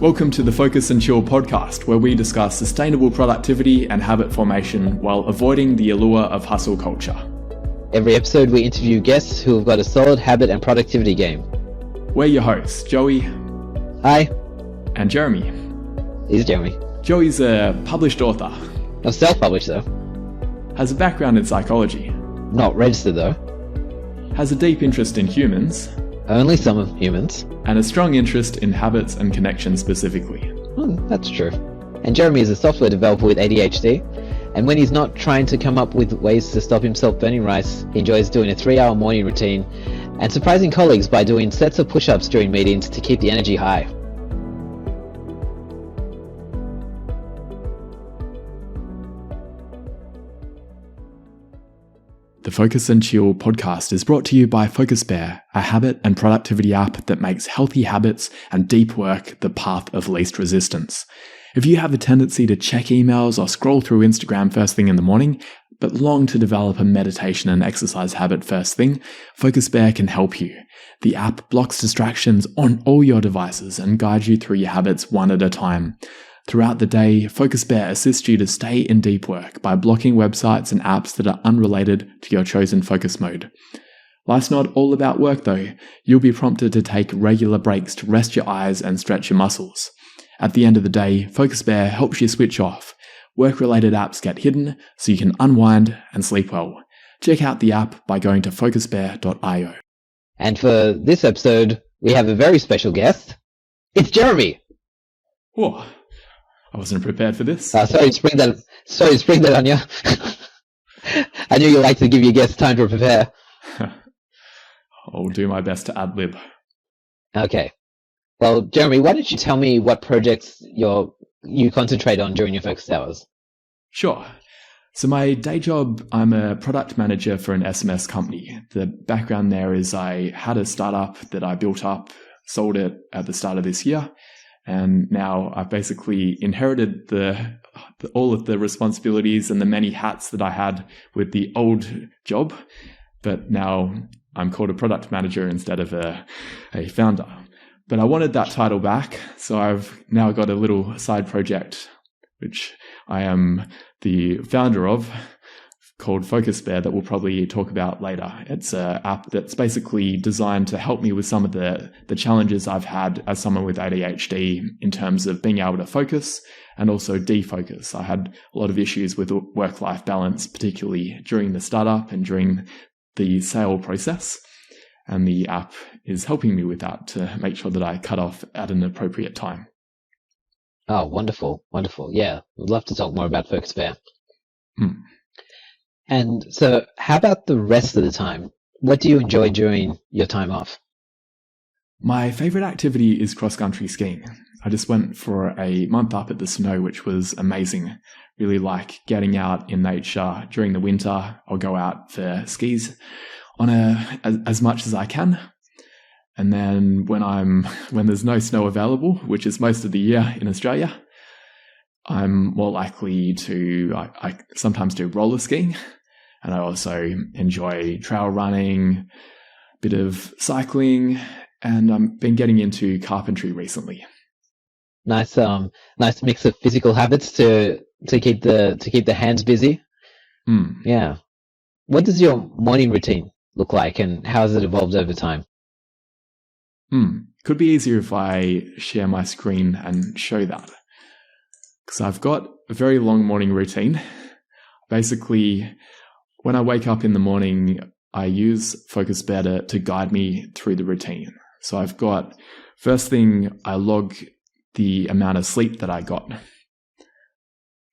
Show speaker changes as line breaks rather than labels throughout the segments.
Welcome to the Focus and Chill podcast, where we discuss sustainable productivity and habit formation while avoiding the allure of hustle culture.
Every episode we interview guests who have got a solid habit and productivity game.
We're your hosts, Joey.
Hi.
And Jeremy.
He's Jeremy.
Joey's a published author.
I'm self-published though.
Has a background in psychology.
Not registered though.
Has a deep interest in humans.
Only some of humans.
And a strong interest in habits and connections specifically.
That's true. And Jeremy is a software developer with ADHD, and when he's not trying to come up with ways to stop himself burning rice, he enjoys doing a 3-hour morning routine and surprising colleagues by doing sets of push-ups during meetings to keep the energy high.
The Focus and Chill podcast is brought to you by FocusBear, a habit and productivity app that makes healthy habits and deep work the path of least resistance. If you have a tendency to check emails or scroll through Instagram first thing in the morning, but long to develop a meditation and exercise habit first thing, FocusBear can help you. The app blocks distractions on all your devices and guides you through your habits one at a time. Throughout the day, FocusBear assists you to stay in deep work by blocking websites and apps that are unrelated to your chosen focus mode. Life's not all about work though. You'll be prompted to take regular breaks to rest your eyes and stretch your muscles. At the end of the day, FocusBear helps you switch off. Work-related apps get hidden so you can unwind and sleep well. Check out the app by going to focusbear.io.
And for this episode, we have a very special guest. It's Jeremy!
Whoa. I wasn't prepared for this.
Sorry to spring that on you. I knew you like to give your guests time to prepare.
I'll do my best to ad-lib.
Okay. Well, Jeremy, why don't you tell me what projects you concentrate on during your focus hours?
Sure. So my day job, I'm a product manager for an SMS company. The background there is I had a startup that I built up, sold it at the start of this year. And now I've basically inherited all of the responsibilities and the many hats that I had with the old job. But now I'm called a product manager instead of a founder. But I wanted that title back. So I've now got a little side project, which I am the founder of, called FocusBear, that we'll probably talk about later. It's an app that's basically designed to help me with some of the challenges I've had as someone with ADHD in terms of being able to focus and also defocus. I had a lot of issues with work-life balance, particularly during the startup and during the sale process. And the app is helping me with that to make sure that I cut off at an appropriate time.
Oh, wonderful. Wonderful. Yeah, we'd love to talk more about FocusBear. And so how about the rest of the time? What do you enjoy during your time off?
My favorite activity is cross-country skiing. I just went for a month up at the snow, which was amazing. Really like getting out in nature during the winter. I'll go out for skis on as much as I can. And then when there's no snow available, which is most of the year in Australia, I'm more likely to, I sometimes do roller skiing, and I also enjoy trail running, a bit of cycling, and I've been getting into carpentry recently.
Nice mix of physical habits to keep the hands busy. Yeah. What does your morning routine look like, and how has it evolved over time?
Could be easier if I share my screen and show that. Because I've got a very long morning routine. Basically, when I wake up in the morning, I use FocusBear to guide me through the routine. So I've got, first thing, I log the amount of sleep that I got.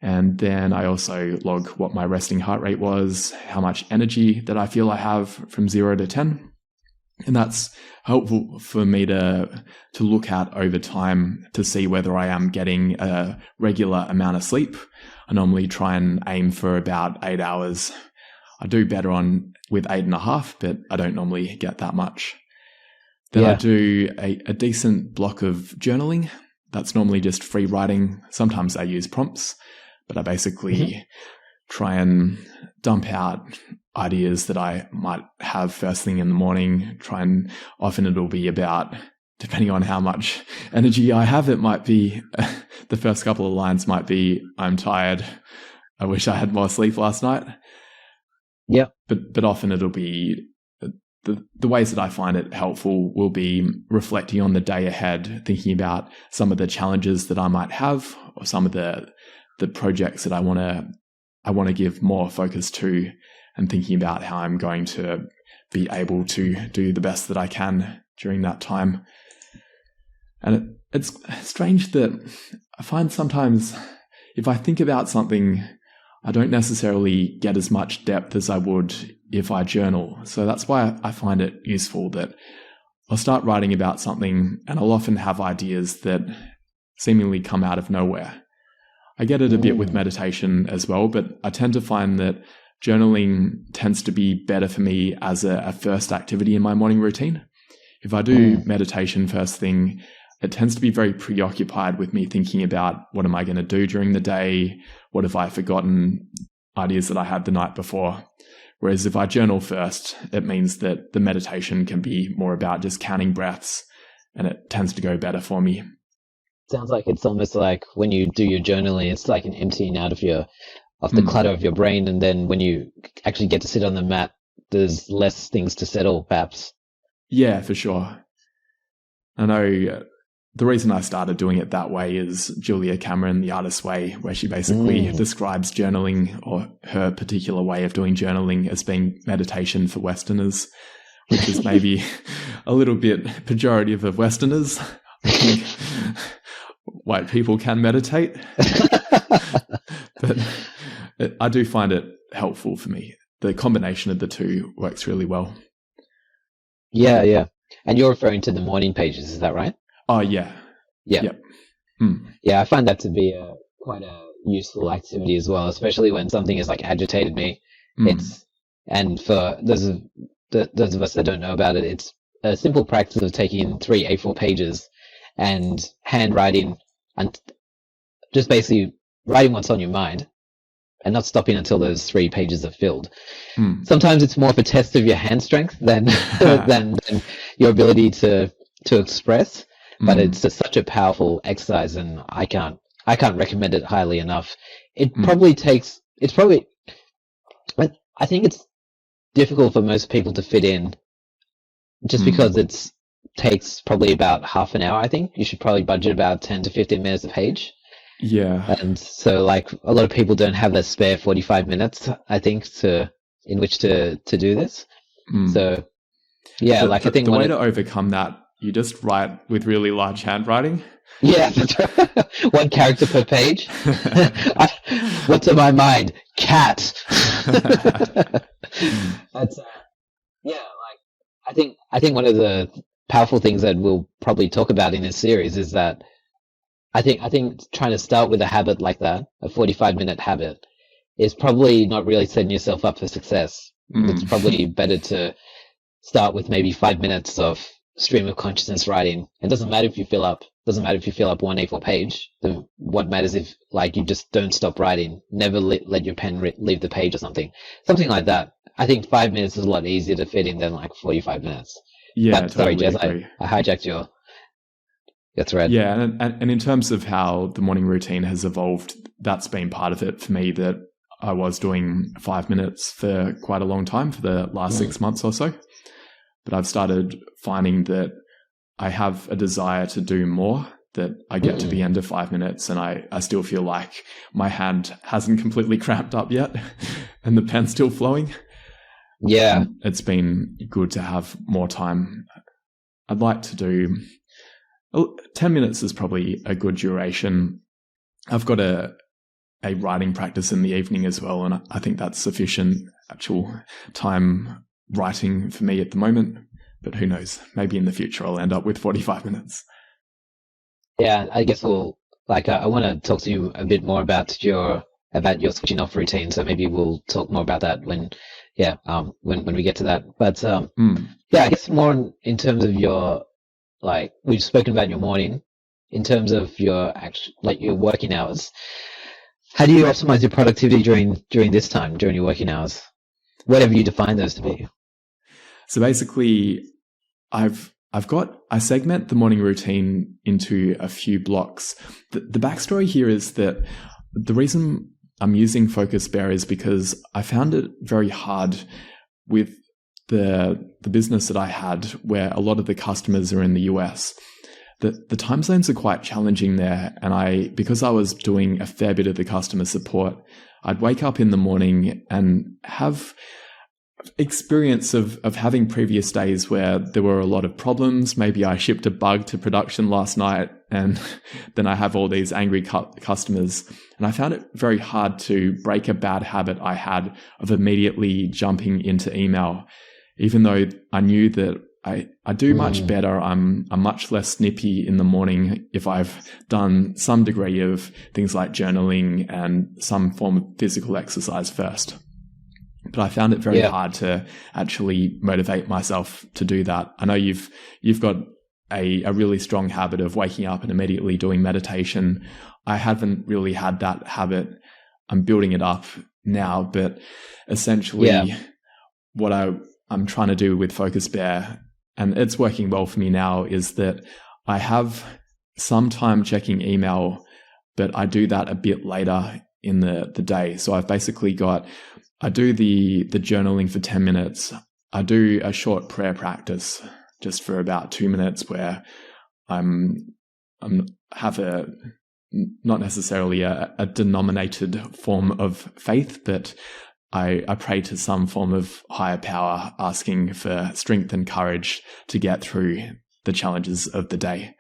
And then I also log what my resting heart rate was, how much energy that I feel I have from 0 to 10. And that's helpful for me to look at over time to see whether I am getting a regular amount of sleep. I normally try and aim for about 8 hours. I do better with 8.5, but I don't normally get that much. Then I do a decent block of journaling. That's normally just free writing. Sometimes I use prompts, but I basically try and dump out ideas that I might have first thing in the morning. Often it'll be about depending on how much energy I have, it might be the first couple of lines might be, I'm tired. I wish I had more sleep last night.
Yeah.
But often it'll be the ways that I find it helpful will be reflecting on the day ahead, thinking about some of the challenges that I might have, or some of the projects that I want to give more focus to, and thinking about how I'm going to be able to do the best that I can during that time. And it's strange that I find sometimes if I think about something, I don't necessarily get as much depth as I would if I journal. So that's why I find it useful that I'll start writing about something and I'll often have ideas that seemingly come out of nowhere. I get it a bit with meditation as well, but I tend to find that journaling tends to be better for me as a first activity in my morning routine. If I do meditation first thing, it tends to be very preoccupied with me thinking about what am I going to do during the day? What have I forgotten? Ideas that I had the night before. Whereas if I journal first, it means that the meditation can be more about just counting breaths, and it tends to go better for me.
Sounds like it's almost like when you do your journaling, it's like an emptying out of the clutter of your brain, and then when you actually get to sit on the mat, there's less things to settle, perhaps.
Yeah, for sure. I know the reason I started doing it that way is Julia Cameron, The Artist's Way, where she basically describes journaling, or her particular way of doing journaling, as being meditation for Westerners, which is maybe a little bit pejorative of Westerners. I think white people can meditate, but I do find it helpful for me. The combination of the two works really well.
Yeah, yeah. And you're referring to the morning pages, is that right?
Oh, yeah.
Yeah.
Yep.
Yeah, I find that to be quite a useful activity as well, especially when something has like agitated me. And for those of us that don't know about it, it's a simple practice of taking 3 A4 pages and handwriting, and just basically writing what's on your mind and not stopping until those 3 pages are filled. Sometimes it's more of a test of your hand strength than than your ability to express. But it's just such a powerful exercise, and I can't recommend it highly enough. I think it's difficult for most people to fit in, just because it takes probably about half an hour. I think you should probably budget about 10 to 15 minutes a page.
Yeah.
And so like a lot of people don't have that spare 45 minutes, I think, in which to do this. So yeah, I think
the way to overcome that, you just write with really large handwriting.
Yeah, that's right. 1 character per page. What's in my mind? Cat. That's I think one of the powerful things that we'll probably talk about in this series is that I think trying to start with a habit like that, a 45-minute habit, is probably not really setting yourself up for success. It's probably better to start with maybe 5 minutes of stream of consciousness writing. It doesn't matter if you fill up 1 A4 page. What matters if you just don't stop writing, never let your pen leave the page or something like that. I think 5 minutes is a lot easier to fit in than 45 minutes.
Yeah,
but, sorry,
totally
Jez,
agree.
I hijacked your thread.
Yeah, and in terms of how the morning routine has evolved, that's been part of it for me, that I was doing 5 minutes for quite a long time, for the last 6 months or so. But I've started finding that I have a desire to do more, that I get to the end of 5 minutes and I still feel like my hand hasn't completely cramped up yet and the pen's still flowing.
Yeah.
It's been good to have more time. I'd like to do 10 minutes is probably a good duration. I've got a writing practice in the evening as well, and I think that's sufficient actual time writing for me at the moment. But who knows? Maybe in the future I'll end up with 45 minutes.
Yeah, I guess we'll I want to talk to you a bit more about your switching off routine. So maybe we'll talk more about that when we get to that. But yeah, I guess more in terms of your we've spoken about your morning. In terms of your your working hours, how do you optimize your productivity during this time, during your working hours, whatever you define those to be?
So basically, I've I segment the morning routine into a few blocks. The backstory here is that the reason I'm using Focus Bear is because I found it very hard with the business that I had, where a lot of the customers are in the US. The time zones are quite challenging there, and because I was doing a fair bit of the customer support, I'd wake up in the morning and have experience of having previous days where there were a lot of problems. Maybe I shipped a bug to production last night, and then I have all these angry customers. And I found it very hard to break a bad habit I had of immediately jumping into email, even though I knew that I do much better. I'm much less snippy in the morning if I've done some degree of things like journaling and some form of physical exercise first. But I found it very hard to actually motivate myself to do that. I know you've got a really strong habit of waking up and immediately doing meditation. I haven't really had that habit. I'm building it up now, but essentially what I'm trying to do with Focus Bear, and it's working well for me now, is that I have some time checking email, but I do that a bit later in the day. So I've basically I do the journaling for 10 minutes. I do a short prayer practice just for about 2 minutes where I'm have not necessarily a denominated form of faith, but I pray to some form of higher power, asking for strength and courage to get through the challenges of the day,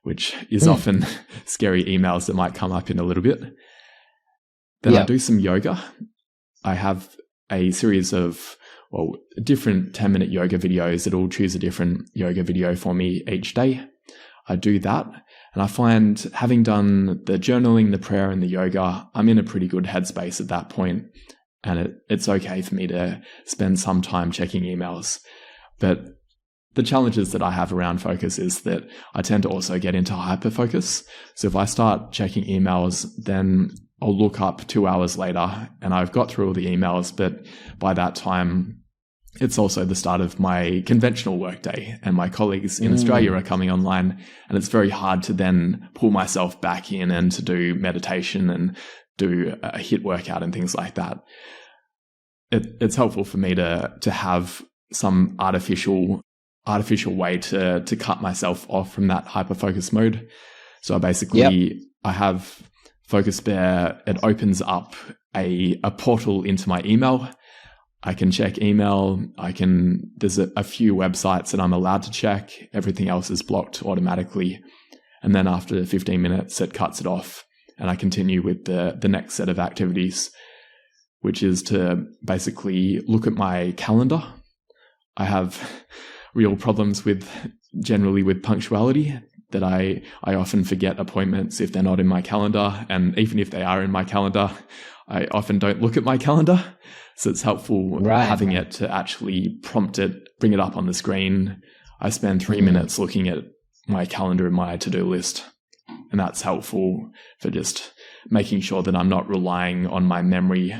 which is often scary emails that might come up in a little bit. Then I do some yoga. I have a series of different 10-minute yoga videos that all choose a different yoga video for me each day. I do that, and I find, having done the journaling, the prayer, and the yoga, I'm in a pretty good headspace at that point. And it's okay for me to spend some time checking emails. But the challenges that I have around focus is that I tend to also get into hyperfocus. So if I start checking emails, then I'll look up 2 hours later and I've got through all the emails. But by that time, it's also the start of my conventional workday, and my colleagues in Australia are coming online. And it's very hard to then pull myself back in and to do meditation and do a HIIT workout and things like that. It's helpful for me to have some artificial way to cut myself off from that hyper-focus mode. So I have Focus Bear. It opens up a portal into my email. I can check email. There's a few websites that I'm allowed to check. Everything else is blocked automatically. And then after 15 minutes, it cuts it off. And I continue with the next set of activities, which is to basically look at my calendar. I have real problems generally with punctuality, that I often forget appointments if they're not in my calendar. And even if they are in my calendar, I often don't look at my calendar. So it's helpful having it to actually prompt it, bring it up on the screen. I spend 3 minutes looking at my calendar and my to-do list. And that's helpful for just making sure that I'm not relying on my memory,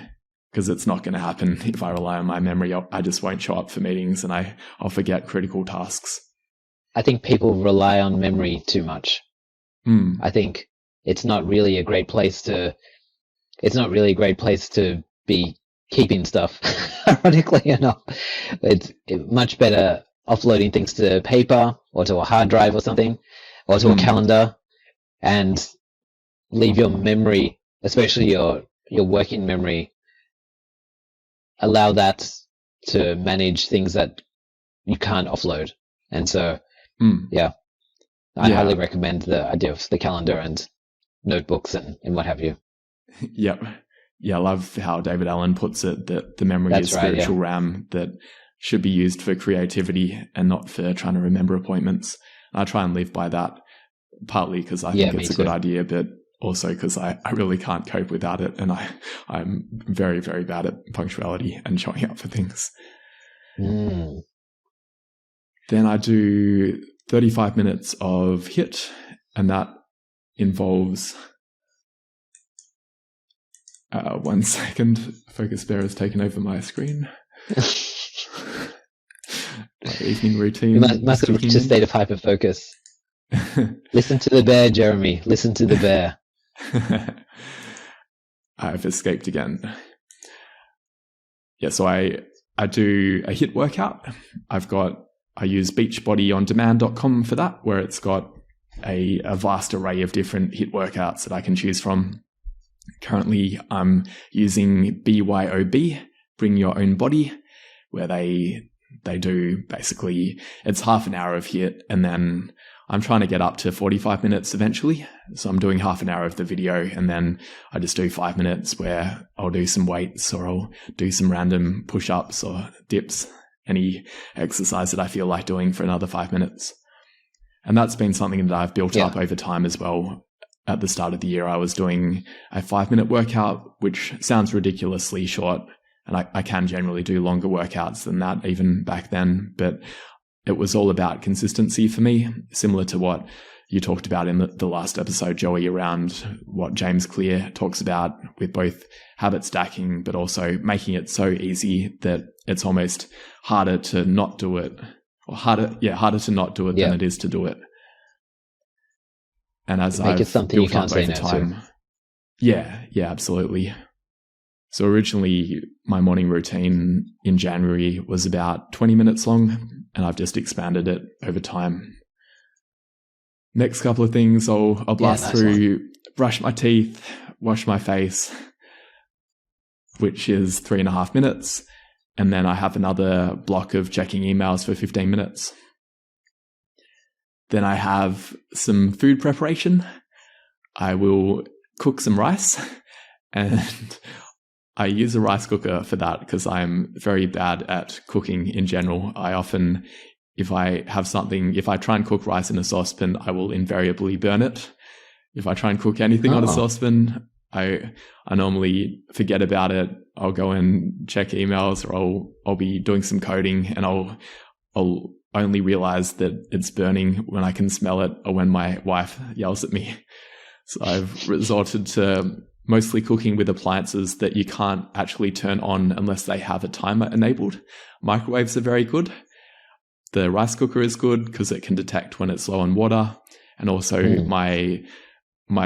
because it's not going to happen. If I rely on my memory, I just won't show up for meetings and I'll forget critical tasks.
I think people rely on memory too much. I think it's not really a great place to be keeping stuff, ironically enough. It's much better offloading things to paper or to a hard drive or something, or to a calendar, and leave your memory, especially your working memory, allow that to manage things that you can't offload. And so, I highly recommend the idea of the calendar and notebooks and what have you.
Yep. Yeah, I love how David Allen puts it, that the memory is spiritual RAM that should be used for creativity and not for trying to remember appointments. I try and live by that, partly because I think it's a good idea, but also because I really can't cope without it. And I'm very, very bad at punctuality and showing up for things. Then I do 35 minutes of HIIT, and that involves 1 second. Focus Bear has taken over my screen. evening routine.
You must have reached a state of hyper focus. Listen to the bear, Jeremy. Listen to the bear.
I've escaped again. Yeah, so I do a HIIT workout. I use beachbodyondemand.com for that, where it's got a vast array of different HIIT workouts that I can choose from. Currently, I'm using BYOB, Bring Your Own Body, where they do basically, it's half an hour of HIIT, and then I'm trying to get up to 45 minutes eventually. So I'm doing half an hour of the video, and then I just do 5 minutes where I'll do some weights, or I'll do some random push-ups or dips, any exercise that I feel like doing for another 5 minutes. And that's been something that I've built up over time as well. At the start of the year, I was doing a 5-minute workout, which sounds ridiculously short. And I can generally do longer workouts than that even back then. But it was all about consistency for me, similar to what you talked about in the last episode, Joey, around what James Clear talks about with both habit stacking, but also making it so easy that it's almost harder to not do it, or harder to not do it than it is to do it. And as
Make it
I've
something you
built
can't
up
say
over
no
time,
to.
yeah, absolutely. So originally, my morning routine in January was about 20 minutes long, and I've just expanded it over time. Next couple of things, I'll blast through, brush my teeth, wash my face, which is 3.5 minutes. And then I have another block of checking emails for 15 minutes. Then I have some food preparation. I will cook some rice, and I use a rice cooker for that because I'm very bad at cooking in general. I often, if I try and cook rice in a saucepan, I will invariably burn it. If I try and cook anything on a saucepan, I normally forget about it. I'll go and check emails, or I'll be doing some coding, and I'll only realize that it's burning when I can smell it, or when my wife yells at me. So I've resorted to mostly cooking with appliances that you can't actually turn on unless they have a timer enabled. Microwaves are very good. The rice cooker is good because it can detect when it's low on water. And also my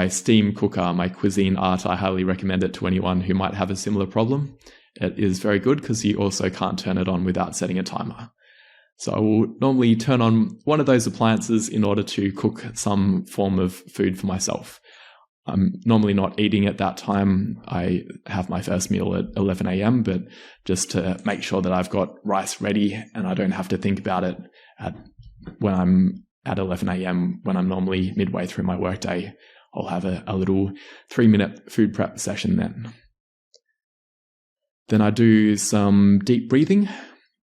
steam cooker, my Cuisine Art, I highly recommend it to anyone who might have a similar problem. It is very good because you also can't turn it on without setting a timer. So I will normally turn on one of those appliances in order to cook some form of food for myself. I'm normally not eating at that time. I have my first meal at 11 a.m., but just to make sure that I've got rice ready and I don't have to think about it when I'm at 11 a.m. when I'm normally midway through my workday, I'll have a little 3-minute food prep session then. Then I do some deep breathing.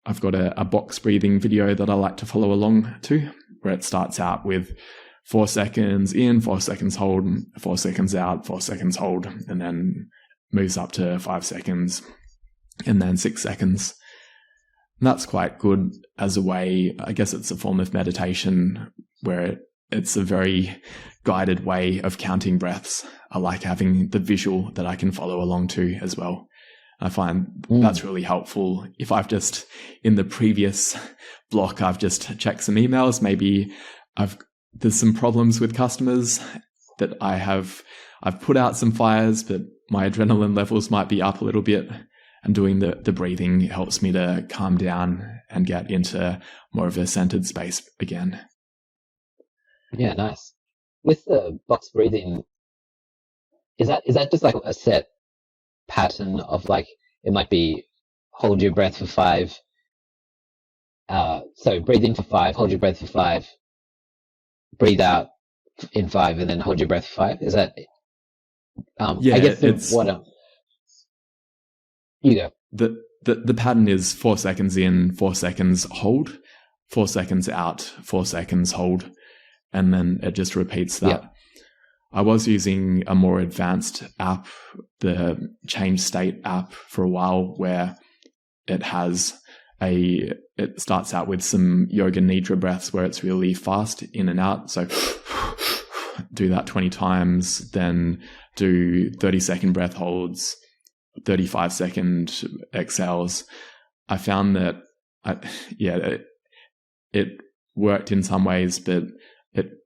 I've got a box breathing video that I like to follow along to, where it starts out with 4 seconds in, 4 seconds hold, 4 seconds out, 4 seconds hold, and then moves up to 5 seconds, and then 6 seconds. And that's quite good as a way, I guess it's a form of meditation where it's a very guided way of counting breaths. I like having the visual that I can follow along to as well. I find that's really helpful. If I've just, in the previous block, I've just checked some emails, maybe there's some problems with customers that I've put out some fires, but my adrenaline levels might be up a little bit, and doing the breathing helps me to calm down and get into more of a centered space again.
Yeah, nice. With the box breathing, is that just like a set pattern of, like, it might be hold your breath for 5, breathe in for 5, hold your breath for 5, breathe out in 5, and then hold your breath for 5. Is that?
Yeah,
I guess you go.
The pattern is 4 seconds in, 4 seconds hold, 4 seconds out, 4 seconds hold, and then it just repeats that.
Yeah.
I was using a more advanced app, the Change State app, for a while, where it starts out with some yoga nidra breaths where it's really fast in and out. So do that 20 times, then do 30-second breath holds, 35-second exhales. I found that, it worked in some ways, but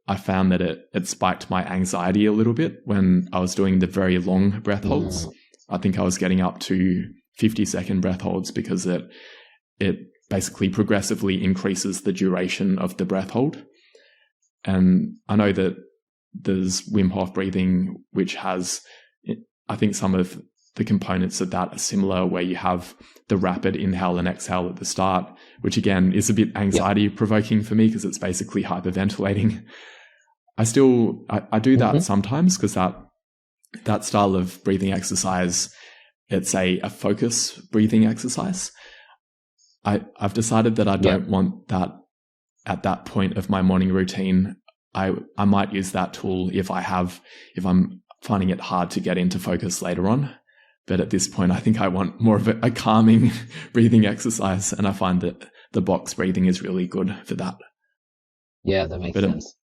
I found that it spiked my anxiety a little bit when I was doing the very long breath holds. I think I was getting up to 50-second breath holds because it basically progressively increases the duration of the breath hold. And I know that there's Wim Hof breathing, which has, I think some of the components of that are similar, where you have the rapid inhale and exhale at the start, which again is a bit anxiety provoking for me because it's basically hyperventilating. I do that sometimes because that style of breathing exercise, it's a focus breathing exercise. I've decided that I don't want that at that point of my morning routine. I might use that tool if I'm finding it hard to get into focus later on. But at this point, I think I want more of a calming breathing exercise. And I find that the box breathing is really good for that.
Yeah, that makes sense.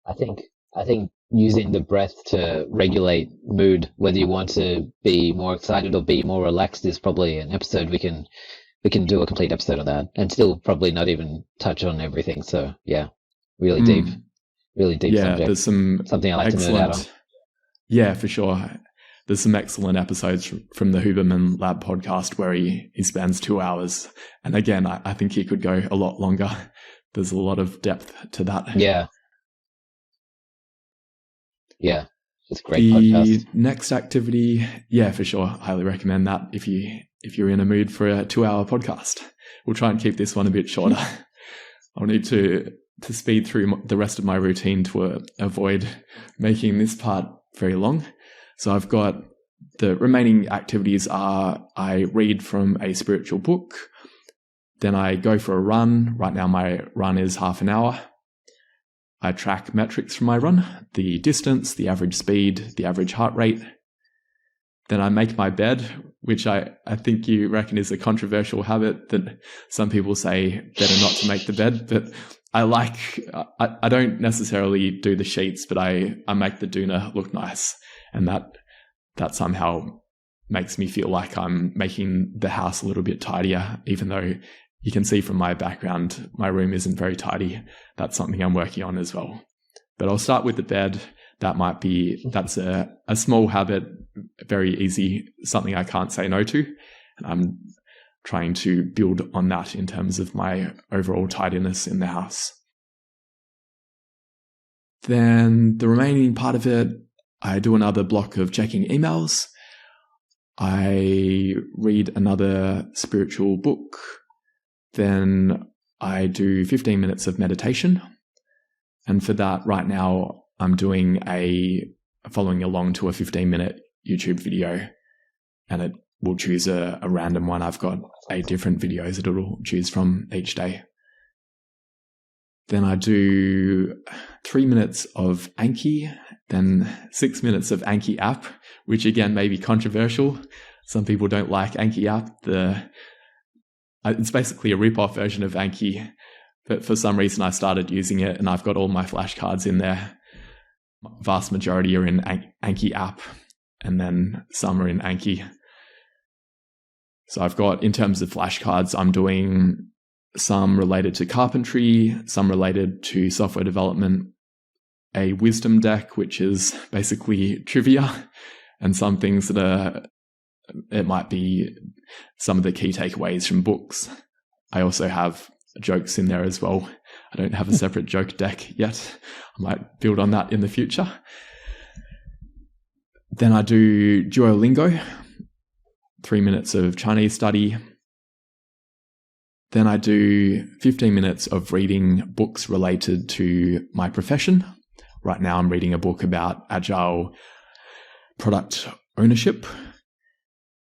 I think using the breath to regulate mood, whether you want to be more excited or be more relaxed, is probably an episode we can do a complete episode on that, and still probably not even touch on everything. So yeah, really deep subject.
There's
something I like to nerd out on.
Yeah, for sure. There's some excellent episodes from the Huberman Lab podcast where he spends 2 hours. And again, I think he could go a lot longer. There's a lot of depth to that.
Yeah. Yeah. It's a great podcast.
The next activity, yeah, for sure. Highly recommend that if you're in a mood for a 2-hour podcast. We'll try and keep this one a bit shorter. I'll need to speed through the rest of my routine to avoid making this part very long. So I've got the remaining activities are I read from a spiritual book, then I go for a run. Right now my run is half an hour. I track metrics from my run, the distance, the average speed, the average heart rate. Then I make my bed, which I think you reckon is a controversial habit that some people say better not to make the bed, but I don't necessarily do the sheets, but I make the doona look nice. And that somehow makes me feel like I'm making the house a little bit tidier, even though you can see from my background, my room isn't very tidy. That's something I'm working on as well. But I'll start with the bed. That's a small habit, very easy, something I can't say no to. And I'm trying to build on that in terms of my overall tidiness in the house. Then the remaining part of it, I do another block of checking emails. I read another spiritual book. Then I do 15 minutes of meditation. And for that, right now, I'm following along to a 15-minute YouTube video. And it will choose a random one. I've got 8 different videos that it'll choose from each day. Then I do 3 minutes of Anki, then 6 minutes of Anki app, which again may be controversial. Some people don't like Anki app. It's basically a rip-off version of Anki, but for some reason I started using it and I've got all my flashcards in there. Vast majority are in Anki app, and then some are in Anki. So I've got, in terms of flashcards, I'm doing some related to carpentry, some related to software development, a wisdom deck, which is basically trivia, and some things it might be some of the key takeaways from books. I also have jokes in there as well. I don't have a separate joke deck yet. I might build on that in the future. Then I do Duolingo, 3 minutes of Chinese study. Then I do 15 minutes of reading books related to my profession. Right now I'm reading a book about agile product ownership.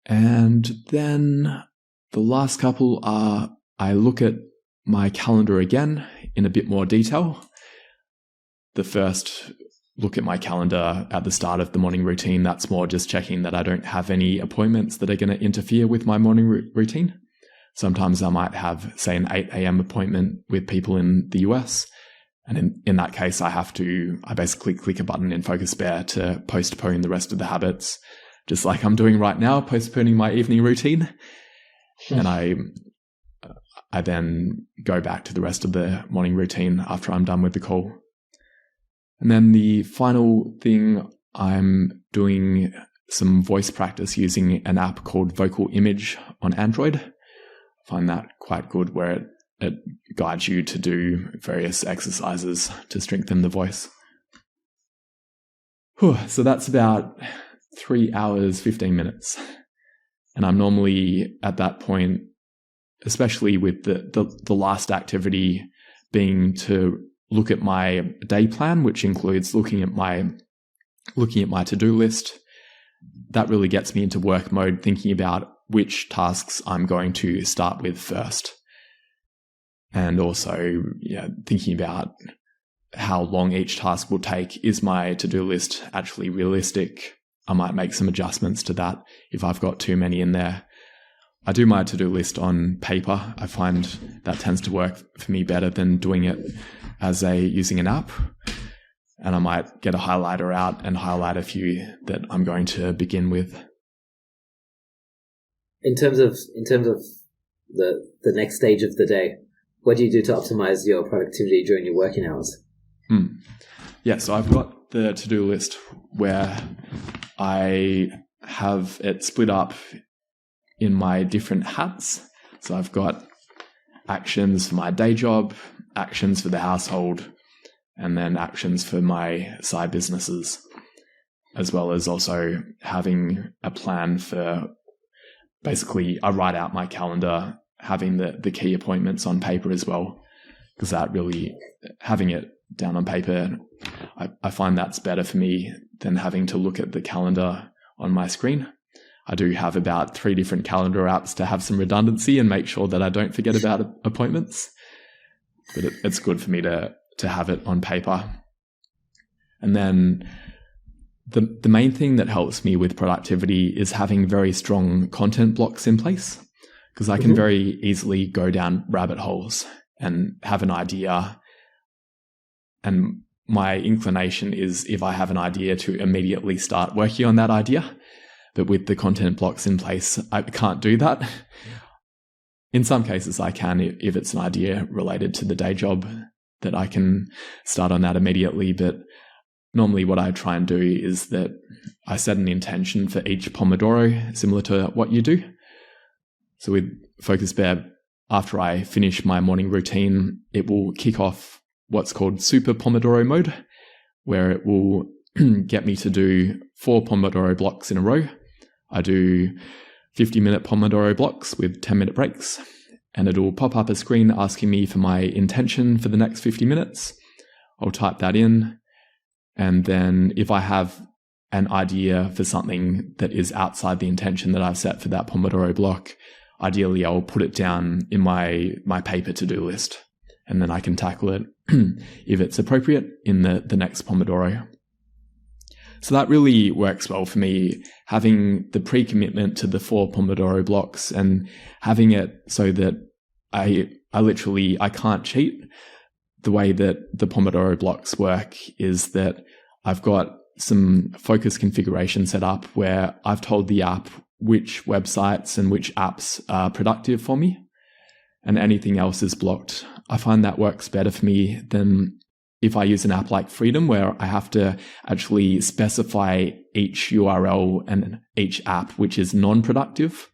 And then the last couple are I look at my calendar again in a bit more detail. The first look at my calendar at the start of the morning routine, that's more just checking that I don't have any appointments that are going to interfere with my morning routine. Sometimes I might have, say, an 8 a.m. appointment with people in the US. And in that case, I basically click a button in Focus Bear to postpone the rest of the habits, just like I'm doing right now, postponing my evening routine. And I then go back to the rest of the morning routine after I'm done with the call. And then the final thing, I'm doing some voice practice using an app called Vocal Image on Android. I find that quite good, where it guides you to do various exercises to strengthen the voice. So that's about 3 hours, 15 minutes. And I'm normally at that point, especially with the last activity being to look at my day plan, which includes looking at my to-do list. That really gets me into work mode, thinking about which tasks I'm going to start with first. And also thinking about how long each task will take. Is my to-do list actually realistic? I might make some adjustments to that if I've got too many in there. I do my to-do list on paper. I find that tends to work for me better than doing it using an app. And I might get a highlighter out and highlight a few that I'm going to begin with.
In terms of the next stage of the day, what do you do to optimize your productivity during your working hours?
Yeah, so I've got the to-do list where I have it split up in my different hats. So I've got actions for my day job, actions for the household, and then actions for my side businesses, as well as also having a plan for, basically, I write out my calendar, having the key appointments on paper as well, because that really, having it down on paper, I find that's better for me than having to look at the calendar on my screen. I do have about 3 different calendar apps to have some redundancy and make sure that I don't forget about appointments. But it's good for me to have it on paper. And then the main thing that helps me with productivity is having very strong content blocks in place, because I can very easily go down rabbit holes and have an idea. And my inclination is, if I have an idea, to immediately start working on that idea. But with the content blocks in place, I can't do that. In some cases I can, if it's an idea related to the day job, that I can start on that immediately. But normally what I try and do is that I set an intention for each Pomodoro, similar to what you do. So with Focus Bear, after I finish my morning routine, it will kick off what's called Super Pomodoro mode, where it will get me to do 4 Pomodoro blocks in a row. I do 50-minute Pomodoro blocks with 10-minute breaks, and it'll pop up a screen asking me for my intention for the next 50 minutes. I'll type that in, and then if I have an idea for something that is outside the intention that I've set for that Pomodoro block, ideally I'll put it down in my paper to-do list, and then I can tackle it if it's appropriate in the next Pomodoro. So that really works well for me, having the pre-commitment to the 4 Pomodoro blocks and having it so that I can't cheat. The way that the Pomodoro blocks work is that I've got some focus configuration set up where I've told the app which websites and which apps are productive for me, and anything else is blocked. I find that works better for me than if I use an app like Freedom, where I have to actually specify each URL and each app which is non-productive.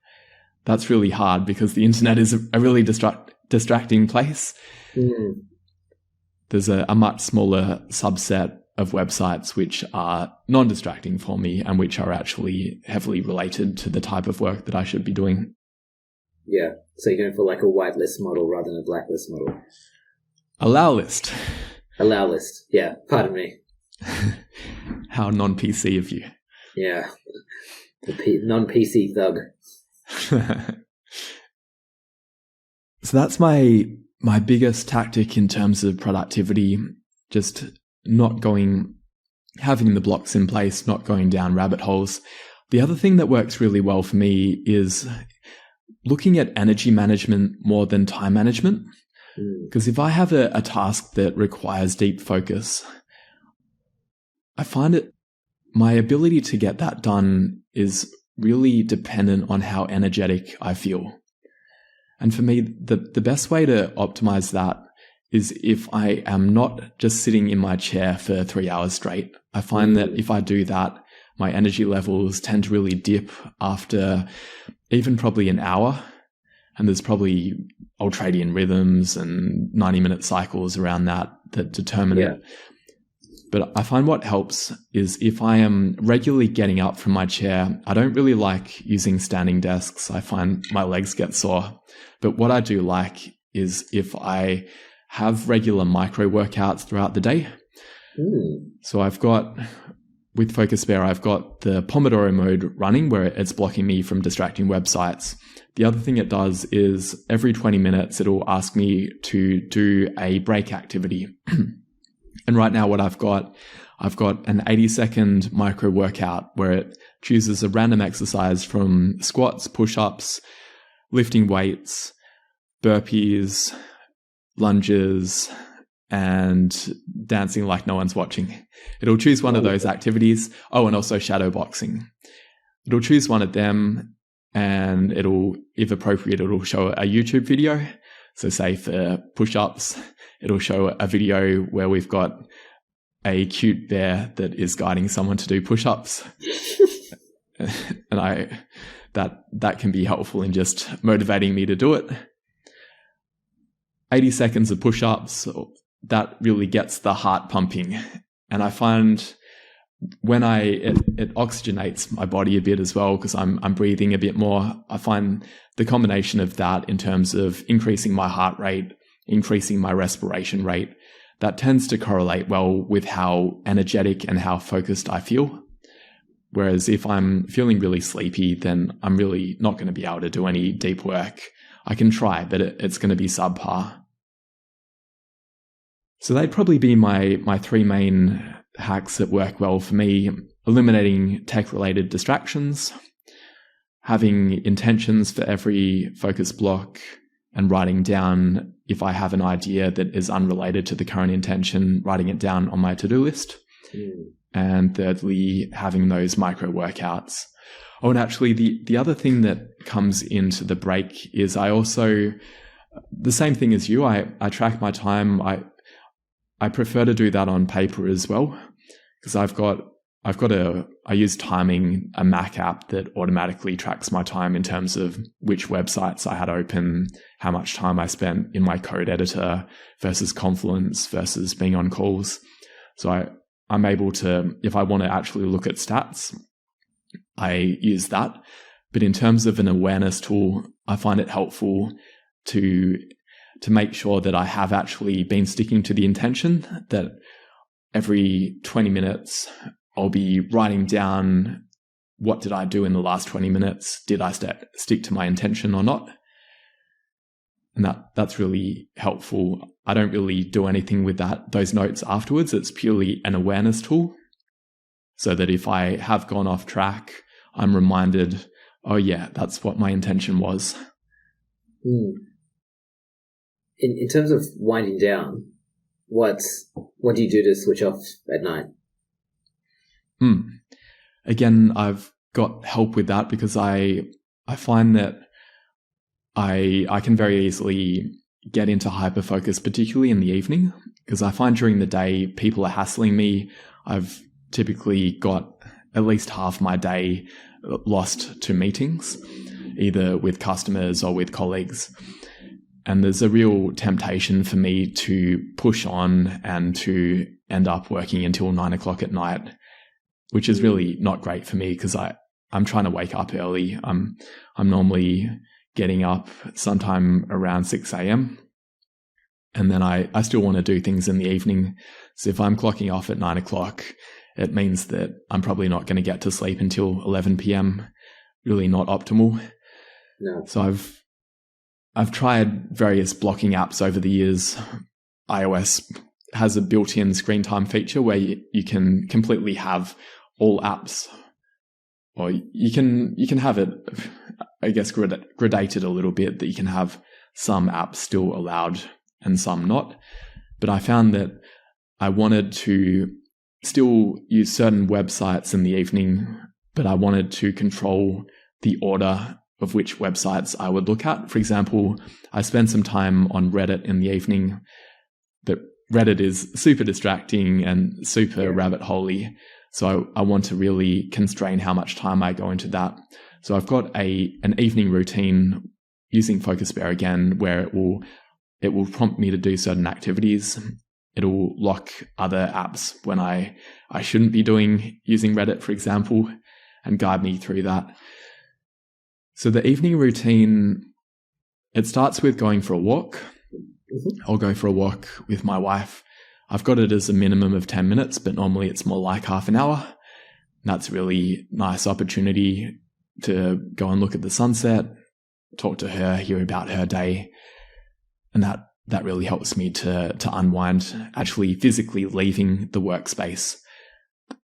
That's really hard because the internet is a really distracting place. There's a much smaller subset of websites which are non-distracting for me and which are actually heavily related to the type of work that I should be doing.
Yeah, so you're going for like a whitelist model rather than a blacklist model.
Allow list.
Allow list, yeah, pardon me.
How non-PC of you.
Yeah, the non-PC thug.
So that's my biggest tactic in terms of productivity, just having the blocks in place, not going down rabbit holes. The other thing that works really well for me is looking at energy management more than time management. Because if I have a task that requires deep focus, I find my ability to get that done is really dependent on how energetic I feel. And for me, the best way to optimize that is if I am not just sitting in my chair for 3 hours straight. I find that if I do that, my energy levels tend to really dip after even probably an hour. And there's probably ultradian rhythms and 90-minute cycles around that determine it. But I find what helps is if I am regularly getting up from my chair. I don't really like using standing desks. I find my legs get sore. But what I do like is if I have regular micro workouts throughout the day. So with Focus Bear, I've got the Pomodoro mode running where it's blocking me from distracting websites. The other thing it does is every 20 minutes, it'll ask me to do a break activity. And right now what I've got an 80-second micro workout where it chooses a random exercise from squats, push-ups, lifting weights, burpees, lunges, and dancing like no one's watching. It'll choose one of those activities. Oh, and also shadow boxing. It'll choose one of them, and if appropriate, it'll show a YouTube video. So say for push-ups, it'll show a video where we've got a cute bear that is guiding someone to do push-ups. And that can be helpful in just motivating me to do it. 80 seconds of push-ups, that really gets the heart pumping. And I find when it oxygenates my body a bit as well, because I'm breathing a bit more. I find the combination of that in terms of increasing my heart rate, increasing my respiration rate, that tends to correlate well with how energetic and how focused I feel. Whereas if I'm feeling really sleepy, then I'm really not going to be able to do any deep work. I can try, but it's going to be subpar. So they'd probably be my three main hacks that work well for me: eliminating tech-related distractions, having intentions for every focus block, and writing down, if I have an idea that is unrelated to the current intention, writing it down on my to-do list. And thirdly, having those micro workouts. Oh, and actually the other thing that comes into the break is I also, the same thing as you, I track my time. I prefer to do that on paper as well, because I use Timing, a Mac app that automatically tracks my time in terms of which websites I had open, how much time I spent in my code editor versus Confluence versus being on calls. So I'm able to, if I want to actually look at stats, I use that. But in terms of an awareness tool, I find it helpful to make sure that I have actually been sticking to the intention, that every 20 minutes I'll be writing down, what did I do in the last 20 minutes? Did I stick to my intention or not? And that's really helpful. I don't really do anything with those notes afterwards. It's purely an awareness tool, so that if I have gone off track, I'm reminded, oh yeah, that's what my intention was.
In terms of winding down, what do you do to switch off at night?
Again, I've got help with that, because I find that I can very easily get into hyperfocus, particularly in the evening, because I find during the day people are hassling me. I've typically got at least half my day lost to meetings, either with customers or with colleagues. And there's a real temptation for me to push on and to end up working until 9 o'clock at night, which is really not great for me, because I'm trying to wake up early. I'm normally getting up sometime around 6 a.m. And then I still want to do things in the evening. So if I'm clocking off at 9 o'clock, it means that I'm probably not going to get to sleep until 11 p.m. Really not optimal.
No.
So I've tried various blocking apps over the years. iOS has a built-in screen time feature where you can completely have all apps, or you can have it, I guess, gradated a little bit, that you can have some apps still allowed and some not. But I found that I wanted to still use certain websites in the evening, but I wanted to control the order of which websites I would look at. For example, I spend some time on Reddit in the evening, but Reddit is super distracting and super rabbit holey. So I want to really constrain how much time I go into that. So I've got an evening routine using FocusBear again, where it will prompt me to do certain activities. It'll lock other apps when I shouldn't be using Reddit, for example, and guide me through that. So the evening routine, it starts with going for a walk. I'll go for a walk with my wife. I've got it as a minimum of 10 minutes, but normally it's more like half an hour. That's a really nice opportunity to go and look at the sunset, talk to her, hear about her day. And that really helps me to unwind, actually physically leaving the workspace.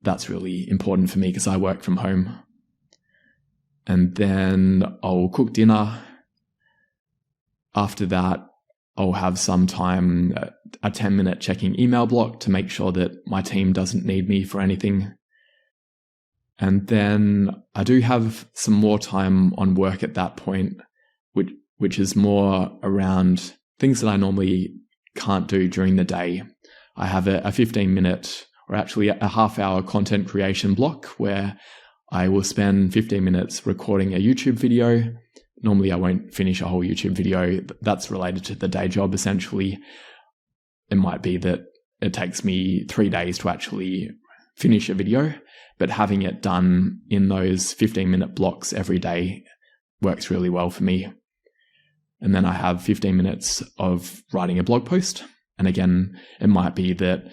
That's really important for me because I work from home. And then I'll cook dinner. After that, I'll have some time, a 10-minute checking email block to make sure that my team doesn't need me for anything. And then I do have some more time on work at that point, which is more around things that I normally can't do during the day. I have a 15-minute or actually a half-hour content creation block where I will spend 15 minutes recording a YouTube video. Normally I won't finish a whole YouTube video. That's related to the day job, essentially. It might be that it takes me 3 days to actually finish a video, but having it done in those 15-minute blocks every day works really well for me. And then I have 15 minutes of writing a blog post. And again, it might be that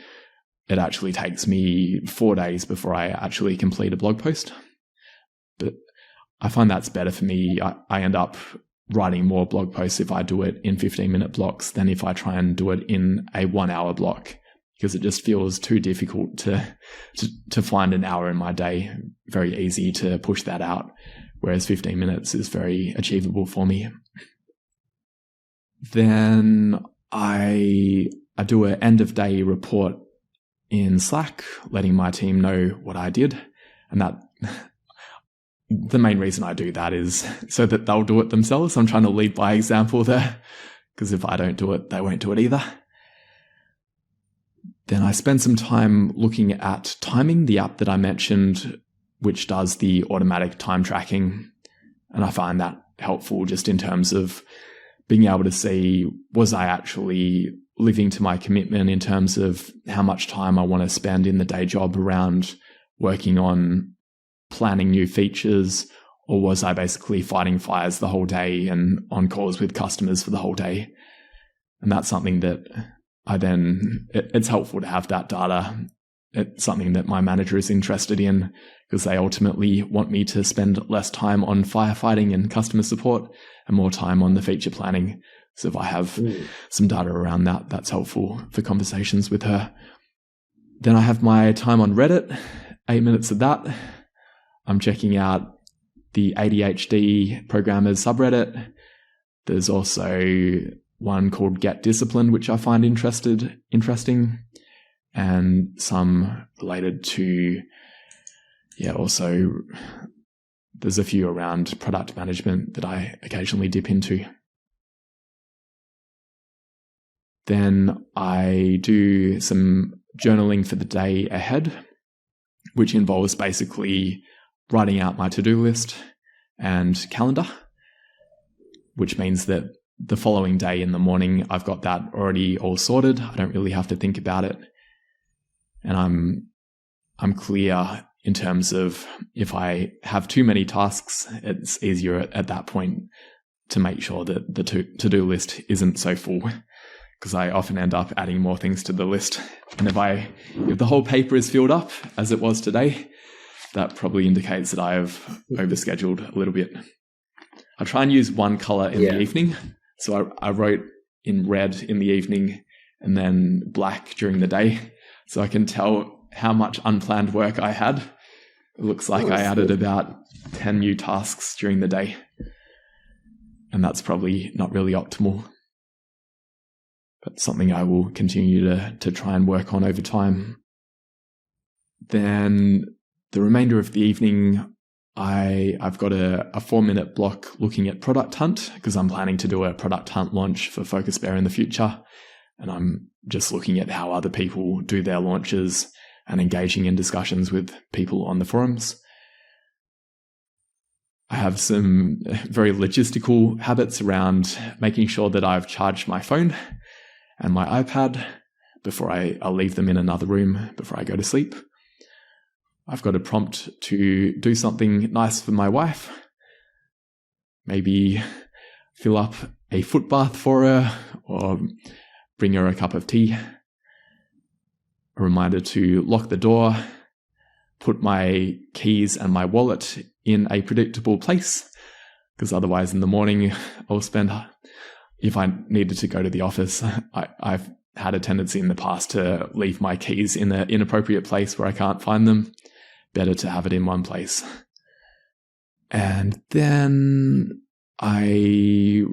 it actually takes me 4 days before I actually complete a blog post. But I find that's better for me. I end up writing more blog posts if I do it in 15-minute blocks than if I try and do it in a 1-hour block, because it just feels too difficult to find an hour in my day. Very easy to push that out, whereas 15 minutes is very achievable for me. Then I do an end of day report in Slack, letting my team know what I did. And that the main reason I do that is so that they'll do it themselves. I'm trying to lead by example there, because if I don't do it, they won't do it either. Then I spend some time looking at Timing, the app that I mentioned, which does the automatic time tracking. And I find that helpful just in terms of being able to see, was I actually living to my commitment in terms of how much time I want to spend in the day job around working on planning new features, or was I basically fighting fires the whole day and on calls with customers for the whole day? And that's something that it's helpful to have that data. It's something that my manager is interested in, because they ultimately want me to spend less time on firefighting and customer support and more time on the feature planning. So if I have some data around that, that's helpful for conversations with her. Then I have my time on Reddit, 8 minutes of that. I'm checking out the ADHD programmers subreddit. There's also one called Get Disciplined, which I find interesting, and some related to, also there's a few around product management that I occasionally dip into. Then I do some journaling for the day ahead, which involves basically writing out my to-do list and calendar, which means that the following day in the morning, I've got that already all sorted. I don't really have to think about it. And I'm clear in terms of if I have too many tasks, it's easier at that point to make sure that the to-do list isn't so full, because I often end up adding more things to the list. And if the whole paper is filled up, as it was today, that probably indicates that I have overscheduled a little bit. I try and use one color in the evening. So I wrote in red in the evening and then black during the day, so I can tell how much unplanned work I had. It looks like I added about 10 new tasks during the day, and that's probably not really optimal, but something I will continue to try and work on over time. Then the remainder of the evening, I've got a 4-minute block looking at Product Hunt because I'm planning to do a Product Hunt launch for FocusBear in the future. And I'm just looking at how other people do their launches and engaging in discussions with people on the forums. I have some very logistical habits around making sure that I've charged my phone and my iPad before I'll leave them in another room before I go to sleep. I've got a prompt to do something nice for my wife. Maybe fill up a foot bath for her or bring her a cup of tea. A reminder to lock the door, put my keys and my wallet in a predictable place, because otherwise in the morning I'll spend, if I needed to go to the office, I've had a tendency in the past to leave my keys in an inappropriate place where I can't find them. Better to have it in one place. And then I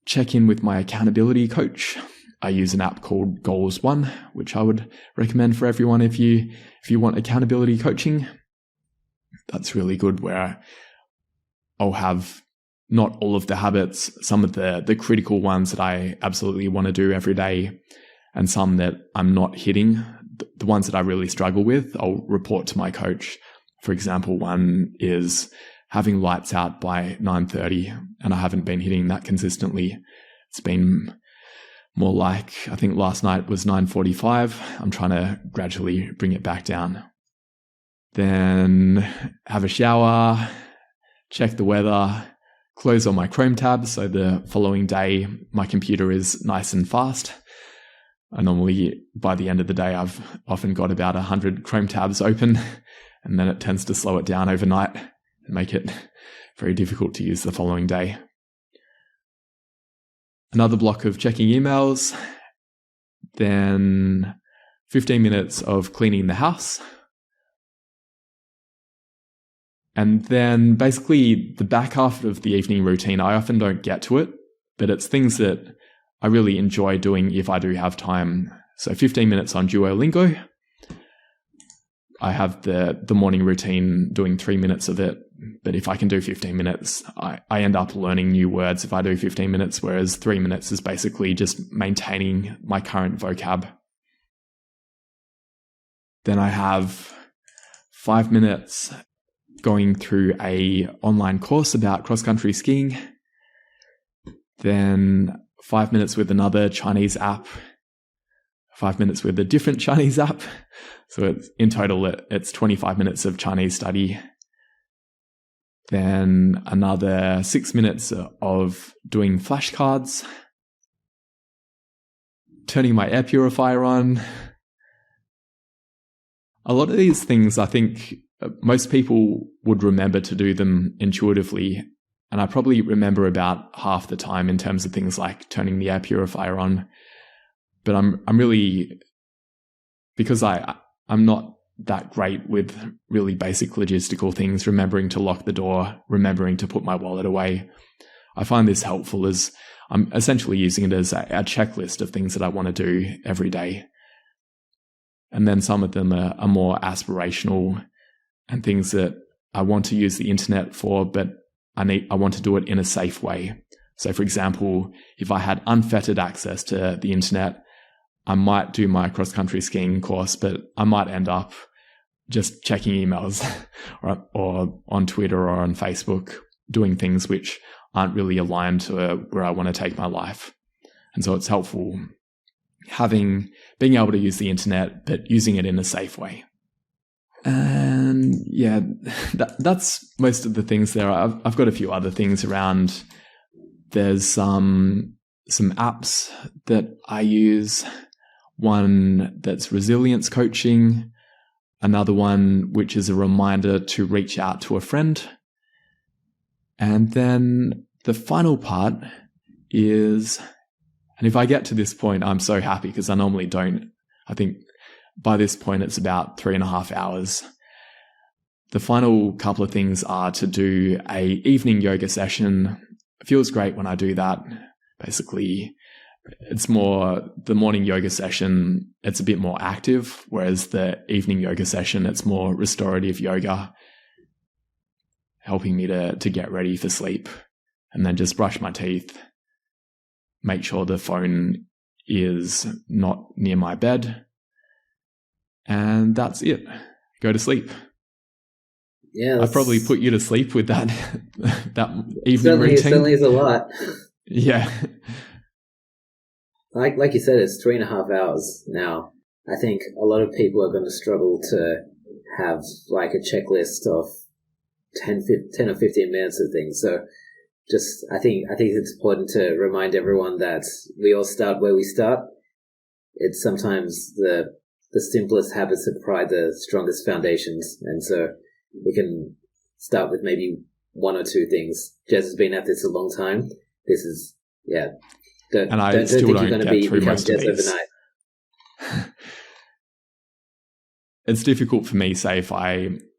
check in with my accountability coach. I use an app called Goals One, which I would recommend for everyone if you want accountability coaching. That's really good, where I'll have not all of the habits, some of the critical ones that I absolutely want to do every day, and some that I'm not hitting. The ones that I really struggle with, I'll report to my coach. For example, one is having lights out by 9:30, and I haven't been hitting that consistently. It's been more like, I think last night was 9:45. I'm trying to gradually bring it back down. Then have a shower, check the weather, close all my Chrome tabs so the following day my computer is nice and fast. I normally, by the end of the day, I've often got about 100 Chrome tabs open, and then it tends to slow it down overnight and make it very difficult to use the following day. Another block of checking emails, then 15 minutes of cleaning the house. And then basically the back half of the evening routine, I often don't get to it, but it's things that I really enjoy doing if I do have time. So 15 minutes on Duolingo. I have the morning routine doing 3 minutes of it, but if I can do 15 minutes, I end up learning new words if I do 15 minutes, whereas 3 minutes is basically just maintaining my current vocab. Then I have 5 minutes going through a online course about cross-country skiing. Then 5 minutes with another Chinese app, 5 minutes with a different Chinese app. So it's, in total, it's 25 minutes of Chinese study. Then another 6 minutes of doing flashcards, turning my air purifier on. A lot of these things, I think most people would remember to do them intuitively. And I probably remember about half the time in terms of things like turning the air purifier on. But I'm really, because I'm not that great with really basic logistical things, remembering to lock the door, remembering to put my wallet away. I find this helpful as I'm essentially using it as a checklist of things that I want to do every day. And then some of them are more aspirational and things that I want to use the internet for, but I want to do it in a safe way. So for example, if I had unfettered access to the internet, I might do my cross-country skiing course, but I might end up just checking emails or on Twitter or on Facebook, doing things which aren't really aligned to where I want to take my life. And so it's helpful being able to use the internet, but using it in a safe way. And yeah, that's most of the things there. I've got a few other things around. There's some apps that I use. One that's resilience coaching. Another one which is a reminder to reach out to a friend. And then the final part is, and if I get to this point, I'm so happy because I normally don't. I think by this point, it's about 3.5 hours. The final couple of things are to do a evening yoga session. It feels great when I do that. Basically, it's more the morning yoga session, it's a bit more active, whereas the evening yoga session, it's more restorative yoga. helping me to get ready for sleep, and then just brush my teeth, make sure the phone is not near my bed, and that's it. Go to sleep.
Yeah,
I'd probably put you to sleep with that that evening routine.
It certainly is a lot.
Yeah.
Like you said, it's 3.5 hours now. I think a lot of people are going to struggle to have like a checklist of 10 or 15 minutes of things. So just, I think it's important to remind everyone that we all start where we start. It's sometimes the simplest habits that provide the strongest foundations. And so we can start with maybe one or two things. Jez has been at this a long time. This is, yeah.
And I still don't get through most of these. Overnight. It's difficult for me, say, if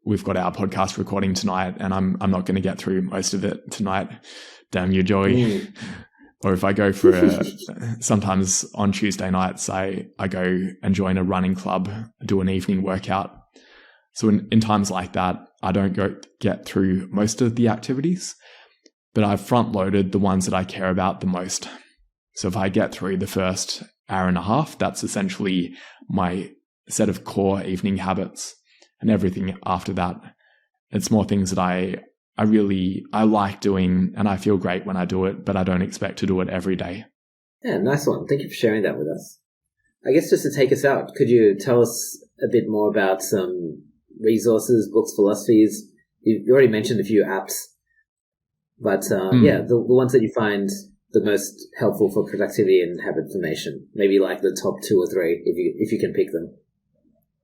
we've got our podcast recording tonight and I'm not going to get through most of it tonight. Damn you, Joey. Or if I go for sometimes on Tuesday nights, I go and join a running club, do an evening workout. So in times like that, I don't get through most of the activities, but I've front loaded the ones that I care about the most. So if I get through the first hour and a half, that's essentially my set of core evening habits, and everything after that, it's more things that I like doing, and I feel great when I do it, but I don't expect to do it every day.
Yeah, nice one. Thank you for sharing that with us. I guess just to take us out, could you tell us a bit more about some resources, books, philosophies? You already mentioned a few apps, but yeah, the ones that you find the most helpful for productivity and habit formation, maybe like the top 2 or 3, if you can pick them.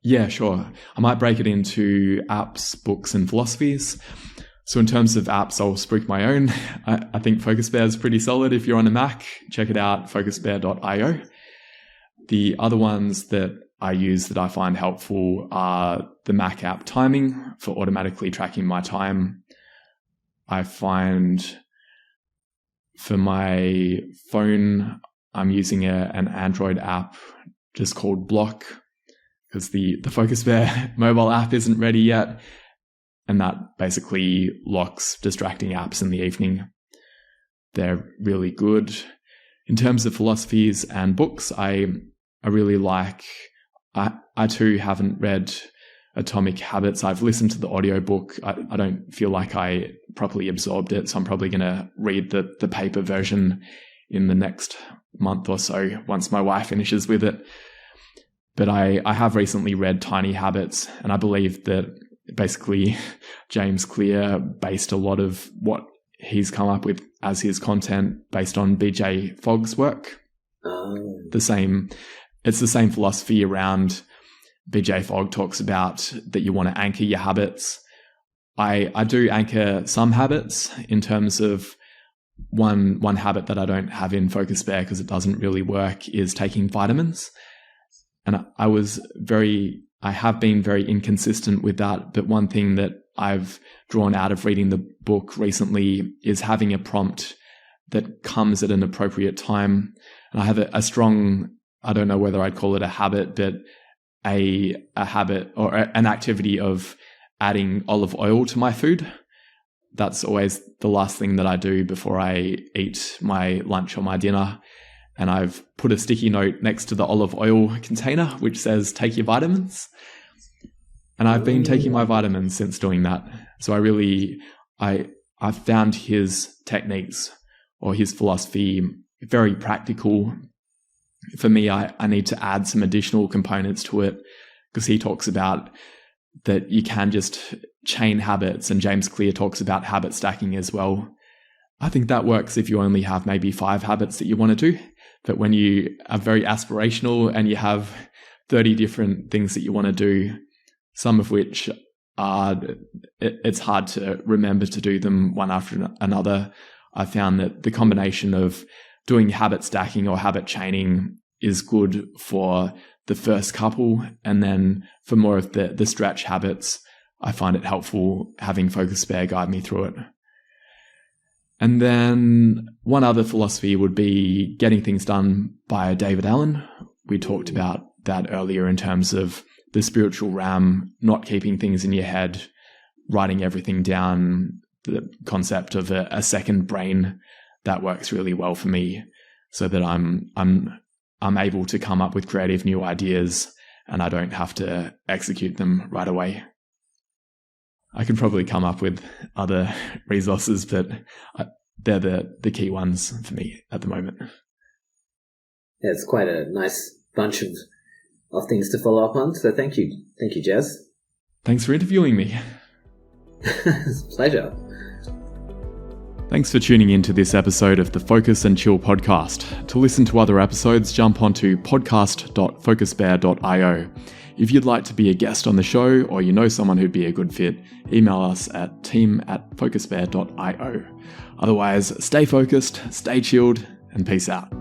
Yeah, sure. I might break it into apps, books, and philosophies. So in terms of apps, I'll spruik my own. I think FocusBear is pretty solid. If you're on a Mac, check it out, focusbear.io. The other ones that I use that I find helpful are the Mac app Timing for automatically tracking my time. I find for my phone, I'm using an Android app just called Block, because the FocusBear mobile app isn't ready yet. And that basically locks distracting apps in the evening. They're really good. In terms of philosophies and books, I really like, I too haven't read Atomic Habits. I've listened to the audiobook. I don't feel like I properly absorbed it, so I'm probably going to read the paper version in the next month or so once my wife finishes with it. But I have recently read Tiny Habits, and I believe that basically James Clear based a lot of what he's come up with as his content based on BJ Fogg's work. It's the same philosophy around. BJ Fogg talks about that you want to anchor your habits. I do anchor some habits in terms of one habit that I don't have in FocusBear because it doesn't really work is taking vitamins. And I have been very inconsistent with that. But one thing that I've drawn out of reading the book recently is having a prompt that comes at an appropriate time. And I have a strong, I don't know whether I'd call it a habit, but a habit or an activity of adding olive oil to my food. That's always the last thing that I do before I eat my lunch or my dinner. And I've put a sticky note next to the olive oil container, which says, take your vitamins. And I've been taking my vitamins since doing that. So I've found his techniques or his philosophy very practical. For me, I need to add some additional components to it because he talks about that you can just chain habits, and James Clear talks about habit stacking as well. I think that works if you only have maybe 5 habits that you want to do. But when you are very aspirational and you have 30 different things that you want to do, some of which it's hard to remember to do them one after another. I found that the combination of doing habit stacking or habit chaining is good for the first couple. And then for more of the stretch habits, I find it helpful having FocusBear guide me through it. And then one other philosophy would be Getting Things Done by David Allen. We talked about that earlier in terms of the spiritual RAM, not keeping things in your head, writing everything down, the concept of a second brain that works really well for me, so that I'm able to come up with creative new ideas and I don't have to execute them right away. I could probably come up with other resources, but they're the key ones for me at the moment.
Yeah, it's quite a nice bunch of things to follow up on. So thank you, Jez.
Thanks for interviewing me.
It's a pleasure.
Thanks for tuning in to this episode of the Focus and Chill podcast. To listen to other episodes, jump onto podcast.focusbear.io. If you'd like to be a guest on the show, or you know someone who'd be a good fit, email us at team@focusbear.io. Otherwise, stay focused, stay chilled, and peace out.